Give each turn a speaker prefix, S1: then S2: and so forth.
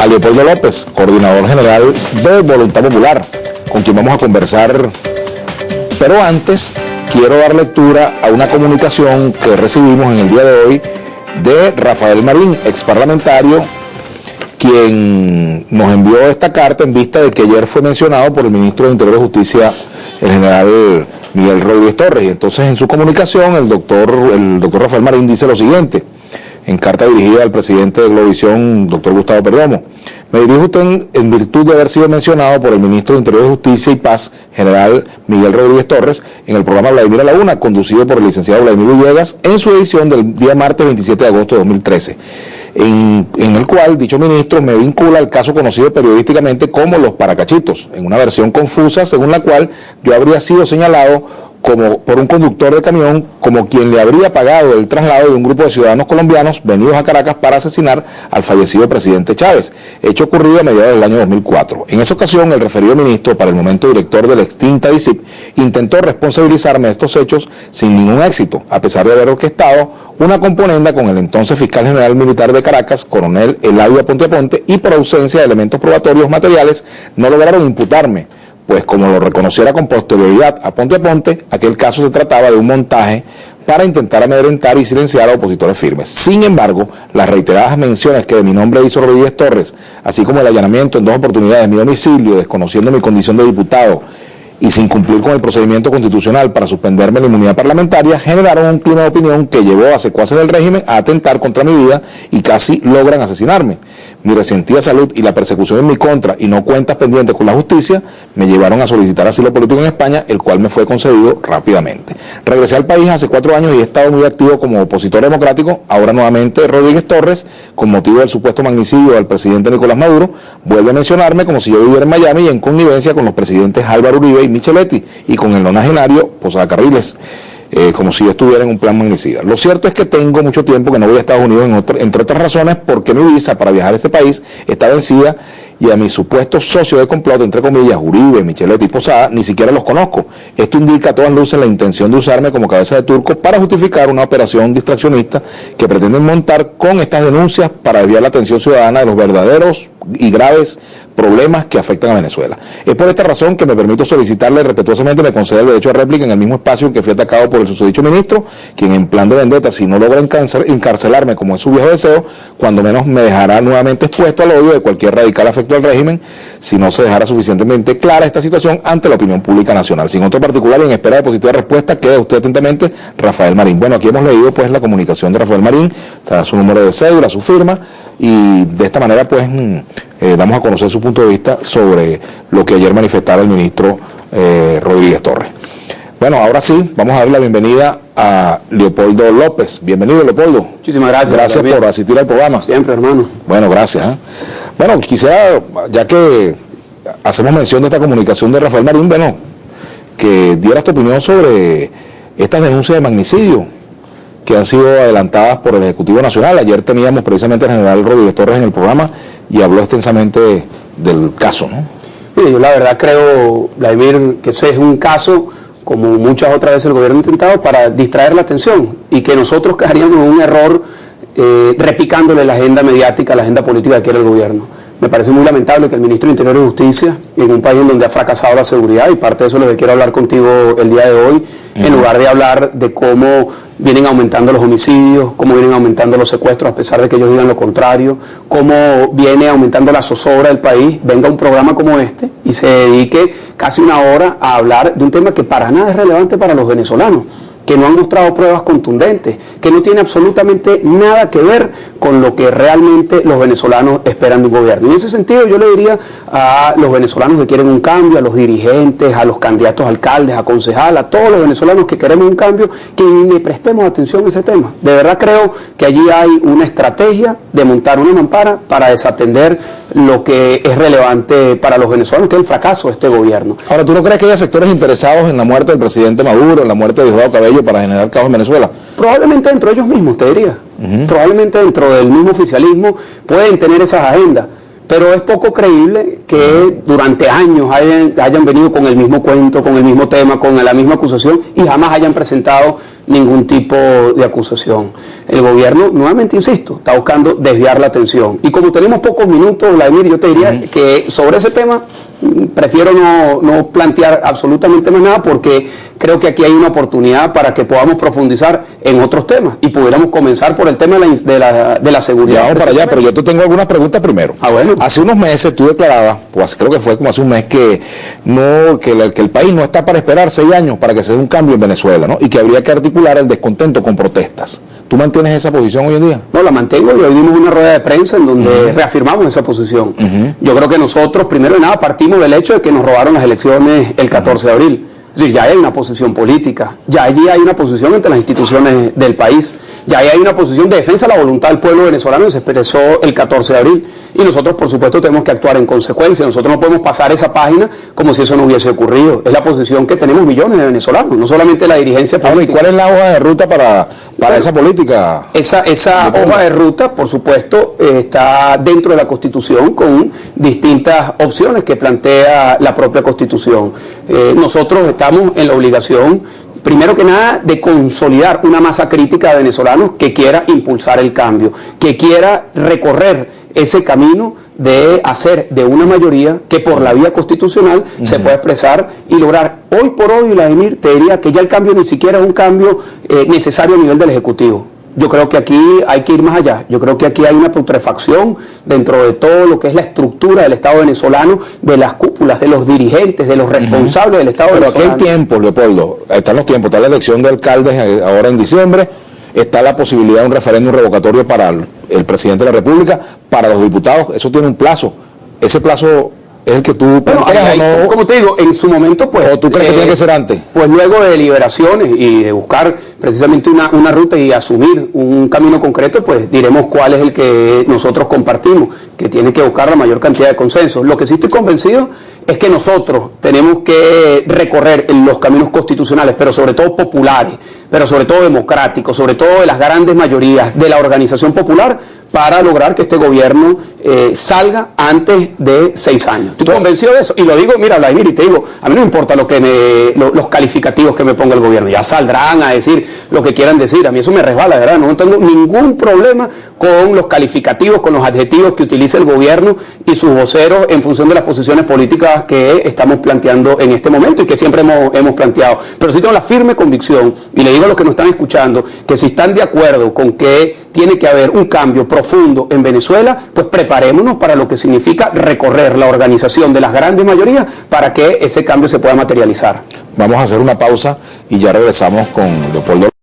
S1: a Leopoldo López, coordinador general de Voluntad Popular, con quien vamos a conversar. Pero antes, quiero dar lectura a una comunicación que recibimos en el día de hoy de Rafael Marín, exparlamentario, quien nos envió esta carta en vista de que ayer fue mencionado por el ministro de Interior y Justicia, el general Miguel Rodríguez Torres. Y entonces en su comunicación el doctor Rafael Marín dice lo siguiente, en carta dirigida al presidente de Globovisión, doctor Gustavo Perdomo: me dirijo a usted en virtud de haber sido mencionado por el ministro de Interior y Justicia y Paz, general Miguel Rodríguez Torres, en el programa Vladimir a la Una, conducido por el licenciado Vladimir Villegas, en su edición del día martes 27 de agosto de 2013, en el cual dicho ministro me vincula al caso conocido periodísticamente como Los Paracachitos, en una versión confusa según la cual yo habría sido señalado como por un conductor de camión como quien le habría pagado el traslado de un grupo de ciudadanos colombianos venidos a Caracas para asesinar al fallecido presidente Chávez, hecho ocurrido a mediados del año 2004. En esa ocasión, el referido ministro, para el momento director de la extinta DICIP, intentó responsabilizarme de estos hechos sin ningún éxito, a pesar de haber orquestado una componenda con el entonces fiscal general militar de Caracas, coronel Eladio Aponte Aponte, y por ausencia de elementos probatorios materiales no lograron imputarme, pues como lo reconociera con posterioridad Aponte Aponte, aquel caso se trataba de un montaje para intentar amedrentar y silenciar a opositores firmes. Sin embargo, las reiteradas menciones que de mi nombre hizo Rodríguez Torres, así como el allanamiento en 2 oportunidades de mi domicilio, desconociendo mi condición de diputado y sin cumplir con el procedimiento constitucional para suspenderme la inmunidad parlamentaria, generaron un clima de opinión que llevó a secuaces del régimen a atentar contra mi vida y casi logran asesinarme. Mi resentida salud y la persecución en mi contra y no cuentas pendientes con la justicia me llevaron a solicitar asilo político en España, el cual me fue concedido rápidamente. Regresé al país hace 4 años y he estado muy activo como opositor democrático. Ahora nuevamente Rodríguez Torres, con motivo del supuesto magnicidio al presidente Nicolás Maduro, vuelve a mencionarme como si yo viviera en Miami y en connivencia con los presidentes Álvaro Uribe y Micheletti y con el nonagenario Posada Carriles, como si yo estuviera en un plan magnicida. Lo cierto es que tengo mucho tiempo que no voy a Estados Unidos, entre otras razones porque mi visa para viajar a este país está vencida y a mis supuestos socios de complot, entre comillas, Uribe, Micheletti y Posada, ni siquiera los conozco. Esto indica a todas luces la intención de usarme como cabeza de turco para justificar una operación distraccionista que pretenden montar con estas denuncias para desviar la atención ciudadana de los verdaderos y graves problemas que afectan a Venezuela. Es por esta razón que me permito solicitarle respetuosamente me conceda el derecho a réplica en el mismo espacio en que fui atacado por el susodicho ministro, quien en plan de vendetta, si no logra encarcelarme como es su viejo deseo, cuando menos me dejará nuevamente expuesto al odio de cualquier radical afecto al régimen, si no se dejara suficientemente clara esta situación ante la opinión pública nacional. Sin otro particular y en espera de positiva respuesta, queda usted atentamente, Rafael Marín. Bueno, aquí hemos leído pues la comunicación de Rafael Marín, está su número de cédula, su firma, y de esta manera pues damos a conocer su punto de vista sobre lo que ayer manifestaba el ministro Rodríguez Torres. Bueno, ahora sí, vamos a dar la bienvenida a Leopoldo López. Bienvenido, Leopoldo.
S2: Muchísimas gracias.
S1: Gracias por asistir al programa.
S2: Siempre, hermano.
S1: Bueno, gracias. Bueno, quisiera, ya que hacemos mención de esta comunicación de Rafael Marín, bueno, que dieras tu opinión sobre estas denuncias de magnicidio que han sido adelantadas por el Ejecutivo Nacional. Ayer teníamos precisamente al general Rodríguez Torres en el programa y habló extensamente del caso, ¿no?
S2: Mire, yo la verdad creo, Vladimir, que ese es un caso, como muchas otras veces el gobierno ha intentado, para distraer la atención y que nosotros caeríamos en un error repicándole la agenda mediática, la agenda política que quiere el gobierno. Me parece muy lamentable que el ministro de Interior y Justicia, en un país en donde ha fracasado la seguridad, y parte de eso es lo que quiero hablar contigo el día de hoy, en lugar de hablar de cómo vienen aumentando los homicidios, cómo vienen aumentando los secuestros, a pesar de que ellos digan lo contrario, cómo viene aumentando la zozobra del país, venga un programa como este y se dedique casi 1 hora a hablar de un tema que para nada es relevante para los venezolanos, que no han mostrado pruebas contundentes, que no tiene absolutamente nada que ver con lo que realmente los venezolanos esperan de un gobierno. Y en ese sentido yo le diría a los venezolanos que quieren un cambio, a los dirigentes, a los candidatos a alcaldes, a concejal, a todos los venezolanos que queremos un cambio, que le prestemos atención a ese tema. De verdad creo que allí hay una estrategia de montar una mampara para desatender lo que es relevante para los venezolanos, que es el fracaso de este gobierno.
S1: Ahora, ¿tú no crees que haya sectores interesados en la muerte del presidente Maduro, en la muerte de Diosdado Cabello para generar caos en Venezuela?
S2: Probablemente dentro de ellos mismos, te diría. Probablemente dentro del mismo oficialismo pueden tener esas agendas, pero es poco creíble que durante años hayan venido con el mismo cuento, con el mismo tema, con la misma acusación y jamás hayan presentado ningún tipo de acusación. el gobierno, nuevamente insisto, está buscando desviar la atención. Y como tenemos pocos minutos, Vladimir, yo te diría que sobre ese tema prefiero no plantear absolutamente más nada, porque creo que aquí hay una oportunidad para que podamos profundizar en otros temas y pudiéramos comenzar por el tema de la seguridad.
S1: Ya vamos para allá, pero yo te tengo algunas preguntas primero.
S2: Bueno.
S1: Hace unos meses tú declarabas, pues creo que fue como hace un mes, que el país no está para esperar 6 años para que se dé un cambio en Venezuela, ¿no? Y que habría que articular el descontento con protestas. ¿Tú mantienes esa posición hoy en día?
S2: No, la mantengo, y hoy dimos una rueda de prensa en donde reafirmamos esa posición. Yo creo que nosotros, primero de nada, partimos del hecho de que nos robaron las elecciones el 14 de abril. Es decir, ya hay una posición política, ya allí hay una posición entre las instituciones del país, ya hay una posición de defensa de la voluntad del pueblo venezolano que se expresó el 14 de abril. Y nosotros, por supuesto, tenemos que actuar en consecuencia. Nosotros no podemos pasar esa página como si eso no hubiese ocurrido. Es la posición que tenemos millones de venezolanos, no solamente la dirigencia política.
S1: ¿Y cuál es la hoja de ruta para esa política?
S2: Esa hoja de ruta, por supuesto, está dentro de la Constitución, con distintas opciones que plantea la propia Constitución. Nosotros estamos en la obligación, primero que nada, de consolidar una masa crítica de venezolanos que quiera impulsar el cambio, que quiera recorrer ese camino de hacer de una mayoría que por la vía constitucional se pueda expresar y lograr. Hoy por hoy, Vladimir, te diría que ya el cambio ni siquiera es un cambio necesario a nivel del Ejecutivo. Yo creo que aquí hay que ir más allá. Yo creo que aquí hay una putrefacción dentro de todo lo que es la estructura del Estado venezolano, de las cúpulas, de los dirigentes, de los responsables del Estado venezolano.
S1: Pero aquí hay tiempo, Leopoldo. Están los tiempos. Está la elección de alcaldes ahora en diciembre. Está la posibilidad de un referéndum revocatorio para el presidente de la República, para los diputados. Eso tiene un plazo. Ese plazo es el que tú planteas,
S2: ¿o no? Como te digo, en su momento, pues...
S1: ¿O tú crees que tiene que ser antes?
S2: Pues luego de deliberaciones y de buscar precisamente una ruta y asumir un camino concreto, pues diremos cuál es el que nosotros compartimos, que tiene que buscar la mayor cantidad de consensos. Lo que sí estoy convencido es que nosotros tenemos que recorrer los caminos constitucionales, pero sobre todo populares, pero sobre todo democráticos, sobre todo de las grandes mayorías, de la organización popular, para lograr que este gobierno salga antes de 6 años. Estoy convencido de eso. Y lo digo, mira, Vladimir, y te digo, a mí no me importa los calificativos que me ponga el gobierno. Ya saldrán a decir lo que quieran decir. A mí eso me resbala, de verdad. No tengo ningún problema con los calificativos, con los adjetivos que utiliza el gobierno y sus voceros en función de las posiciones políticas que estamos planteando en este momento y que siempre hemos planteado. Pero sí tengo la firme convicción, y le digo a los que nos están escuchando, que si están de acuerdo con que tiene que haber un cambio profundo en Venezuela, pues preparémonos para lo que significa recorrer la organización de las grandes mayorías para que ese cambio se pueda materializar.
S1: Vamos a hacer una pausa y ya regresamos con Leopoldo.